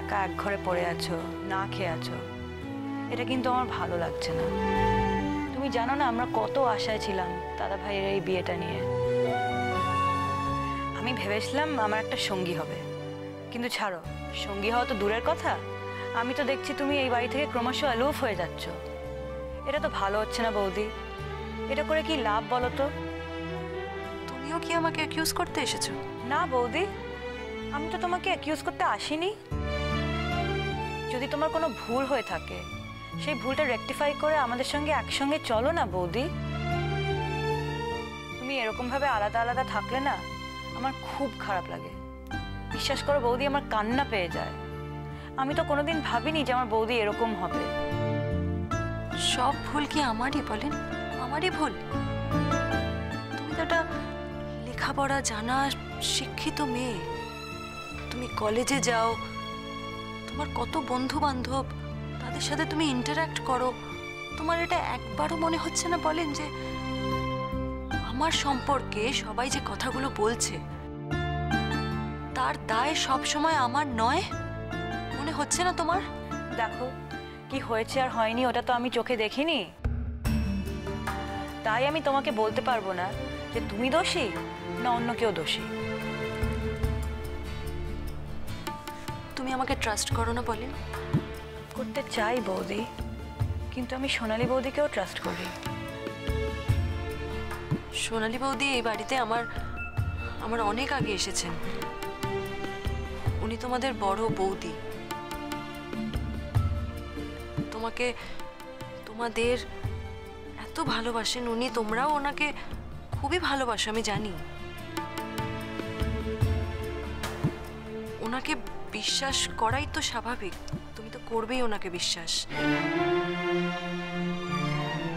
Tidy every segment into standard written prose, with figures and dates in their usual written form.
একা এক ঘরে পড়ে আছো, না খেয়ে আছো, এটা কিন্তু আমার ভালো লাগছে না। তুমি জানো না আমরা কত আশায় ছিলাম দাদা ভাইয়ের এই বিয়েটা নিয়ে। আমি ভেবেছিলাম আমার একটা সঙ্গী হবে, কিন্তু ছাড়ো, সঙ্গী হওয়া তো দূরের কথা, আমি তো দেখছি তুমি এই বাড়ি থেকে ক্রমশ অ্যালুফ হয়ে যাচ্ছ। এটা তো ভালো হচ্ছে না বৌদি। এটা করে কি লাভ বলো তো? তুমিও কি আমাকে অ্যাকিউজ করতে এসেছো? না বৌদি, আমি তো তোমাকে অ্যাকিউজ করতে আসিনি। যদি তোমার কোনো ভুল হয়ে থাকে সেই ভুলটা রেকটিফাই করে আমাদের সঙ্গে একসঙ্গে চলো না বৌদি। তুমি এরকম ভাবে আলাদা আলাদা থাকলে না আমার খুব খারাপ লাগে। বিশ্বাস করো বৌদি, আমার কান্না পেয়ে যায়। আমি তো কোনোদিন ভাবিনি যে আমার বৌদি এরকম হবে। সব ভুল কি আমারই বলেন? আমারই ভুল? তুমি তো একটা লেখাপড়া জানা শিক্ষিত মেয়ে, তুমি কলেজে যাও, তোমার কত বন্ধু বান্ধব, তাদের সাথে তুমি ইন্টারঅ্যাক্ট করো। তোমার এটা একবারও মনে হচ্ছে না বলেন যে আমার সম্পর্কে সবাই যে কথাগুলো বলছে তার দায় সব সময় আমার নয়? মনে হচ্ছে না তোমার? দেখো, কি হয়েছে আর হয়নি ওটা তো আমি চোখে দেখিনি, তাই আমি তোমাকে বলতে পারবো না যে তুমি দোষী না অন্য কেউ দোষী। তুমি আমাকে ট্রাস্ট করো না বলেন? করতে চাই বৌদি, কিন্তু আমি সোনালী বৌদিকেও ট্রাস্ট করি। সোনালী বৌদি এই বাড়িতে আমার অনেক আগে এসেছেন। উনি তোমাদের বড় বৌদি, তোমাদের এত ভালোবাসেন উনি, তোমরাও ওনাকে খুবই ভালোবাসো আমি জানি। ওনাকে বিশ্বাস করাই তো স্বাভাবিক, তুমি তো করবেই ওনাকে বিশ্বাস।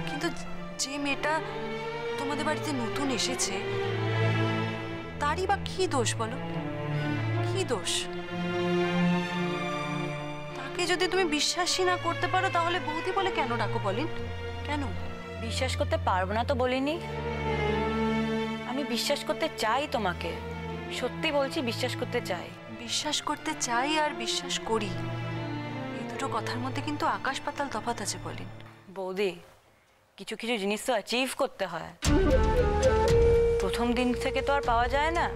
কিন্তু যে মেয়েটা তোমাদের বাড়িতে নতুন এসেছে তারই বা কি দোষ বলো? কি দোষ? তাকে যদি তুমি বিশ্বাসই না করতে পারো তাহলে বৌদি বলে কেন ডাকো বলেন? কেন? বিশ্বাস করতে পারবো না তো বলিনি, আমি বিশ্বাস করতে চাই তোমাকে, সত্যি বলছি বিশ্বাস করতে চাই। বিশ্বাস করতে চাই আর বিশ্বাস করি, এই দুটো কথার মধ্যে কিন্তু আকাশ পাতাল তফাৎ আছে বলেন। বৌদি, কিছু কিছু জিনিস তো অ্যাচিভ করতে হয়, প্রথম দিন থেকে তো আর পাওয়া যায় না।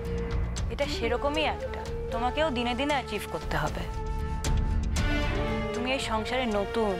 এটা সেরকমই একটা, তোমাকেও দিনে দিনে অ্যাচিভ করতে হবে। তুমি এই সংসারে নতুন,